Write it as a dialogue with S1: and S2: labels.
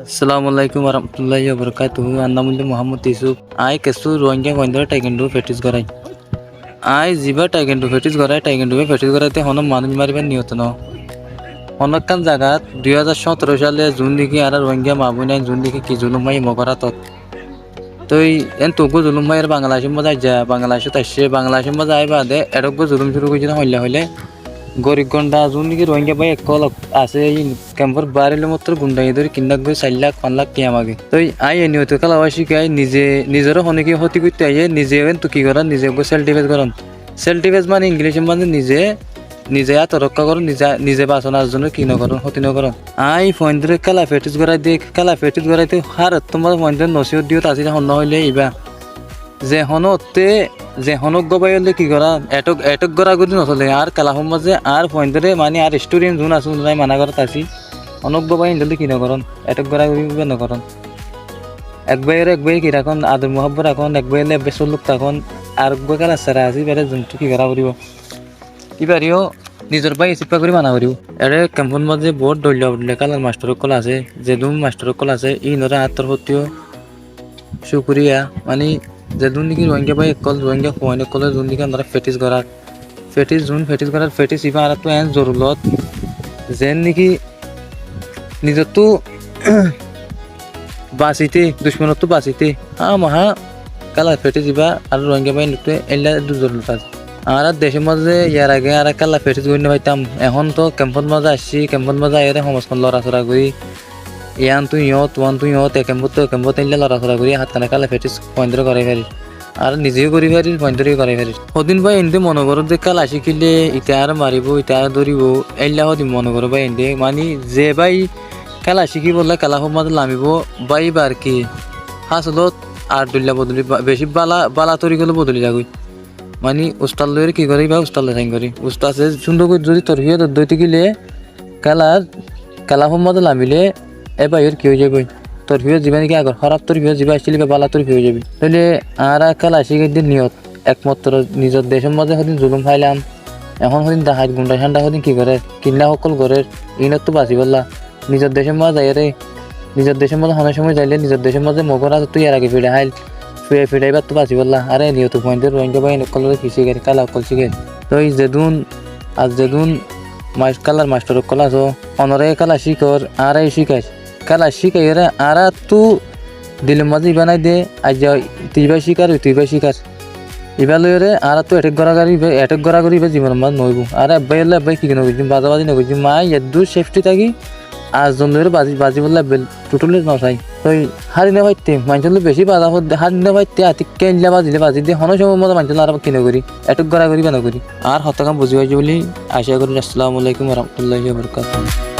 S1: Assalamualaikum warahmatullahi wabarakatuh. Annamulle Muhammad Yusuf. I kesu Rohingya goindara taekwondo practice korai. I jiba taekwondo practice korai. Taekwondo practice koraite hono মানুষ মারিবার নিয়ত ন। অনেকখান জায়গাত 2017 সালে June দিকে আর Rohingya মাবুনাই June দিকে কি জুলুমাই মগরাতত। তই এন তোগো জুলুমাইয়ের বাংলাদেশের মধ্যে যা বাংলাদেশে তাইছে বাংলাদেশের মধ্যে আই বাদে এরকম জুলুম শুরু কইছে হইলে গরিব গন্ডা জুন দিকে রোহিঙ্গা ভাই একল আছে এই ক্যাম্পর বাড়িলে মাত্র গুন্ডাই ধরে কিন্দাক গই 4 লাখ 5 লাখ টিয়া মাগে তই আই এনিয়ত কালাবাসী গাই নিজের হনেকি হতি করতে আইয়ে নিজে তো কি করেন নিজে সেলফ ডিফেন্স করেন সেলফ ডিফেন্স মানে ইংলিশে মানে নিজে আত্মরক্ষা করুন নিজে বাঁচানোর জন্য কি নকরুন ক্ষতি নকরুন আই ফোনরে কালা ফেটিস করাইতে হার তোমার ফোনরে নসিহত দিও তাছি হন হইলে ইবা যে হনতে যে হনক গবাই হলে কি করা এটক গড়া গদি নচলে আর কালা সমাজে আর ফোনরে মানে আর স্টুডেন্ট যোন আছে নাই মানা করা তাছি হনক গবাই হলে কি নকরন এটক গড়া গদি নকরন একবাই কি রাখন আদর মোহাব্বত রাখন একবাই বেসর লোক তখন আর একবার কালা সারা আছে বেড়ে যোনটো কি করা করিব ইবারিও নিজের বাই চিপা করে মানা করিব এরে ক্যাম্পন মাঝে বহুত দলীয় কালার মাস্টার কল আছে যেদুম মাস্টার কল আছে ই নরা আত্মর সত্যিও শুক্রিয়া মানে যেদুন নাকি রোহিঙ্গা বাই কল রোহিঙ্গা কোয়াইন কলের যোন নাকি আমরা ফেটিস করার ফেটিস ইবা আর তো এন জরুরত যেন নাকি নিজের তো বাঁচিতে দুশ্মনত তো বাঁচিতে মাহা colour fetish Iba R Rohingya by নিতে এলা দু জরুরত আছে আর দেশের মাঝে ইয়ার আগে আর কালা ফেটিস করে পাইতাম এখন তো ক্যাম্পন মাঝে আসছি ক্যাম্পন মাঝে আইরে সমাজখন লড়াচড়া করি ইয়ান তুই ক্যাম্পত এলে লড়াচড়া করি হাত কানে কালা ফেটিস পয়েন্টরে করাই পারি আর নিজেও করি পারি পয়েন্টরে করাই পারি সদিন ভাই এনতে মনে করো যে কালা শিখিলে ইটা আর মারিব ইটা আর ধরিব এলা সদিন মনে করো ভাই এনতে মানে যে ভাই কালা শিখি বললে কালা সমাজ নামিব বাইবার কি হাসলত আর দুল্লা বদলি বেশি বালা তরি গেলে বদলি যাগই মানে উস্তাদ লইরে কি করি বা উস্তাদ লেখাই করি উস্তাদ আছে সুন্দর করে যদি তোর হিয়ে দইতে গেলে কালা সম্মত নামিলে এবার কি হয়ে যাবে তোর হিয়ে যাবে নাকি আগর খারাপ তোর হিয়ে যাবে আসলে বা বালা তোর হয়ে যাবে তাহলে আর কালা শিখে দিন নিয়ত একমাত্র নিজের দেশের মাঝে সদিন জুলুম খাইলাম এখন সদিন দাহাত গুন্ডা ঠান্ডা সদিন কি করে কিনা সকল করে ইনত তো বাঁচি বললা নিজের দেশের মাঝে যাই রে নিজের দেশের মাঝে অনেক সময় যাইলে নিজের দেশের মাঝে মগর আছে তুই আর আগে ফিরে হাইল ফিরাইবার তো বাঁচি বললা আরে নিয়ত পয়েন্টের রোহিঙ্গা বাহিনী কলের কি শিখে কালা অকল শিখে তো এই যেদুন কালার মাস্টার কল আছো অনরে কালা শিখর আর এই শিখাইস কালা শিখাই রে আর তু দিলের মাঝে ইবা নাই দে আজ তুই শিকার ইবা লই রে আর তো এটেক গড়া করি জীবন মাঝ নইব আর আব্বাই কি নগর বাজাবাজি নগর মা এদু সেফটি থাকি আর জন লইরে বাজি বললা টোটালি নসাই তই হারিনে ভাইতে মানুষের বেশি বাধা হারিনে ভাইতে আতি কেনলা বাজি দিয়ে হন সময় মতো মানুষের আর কিনে করি এটক গড়া করি বা নকরি আর হতকাম বুঝি পাইছি বলি আশা করি। আসসালামু আলাইকুম ওয়া রাহমাতুল্লাহি ওয়া বারাকাতুহু।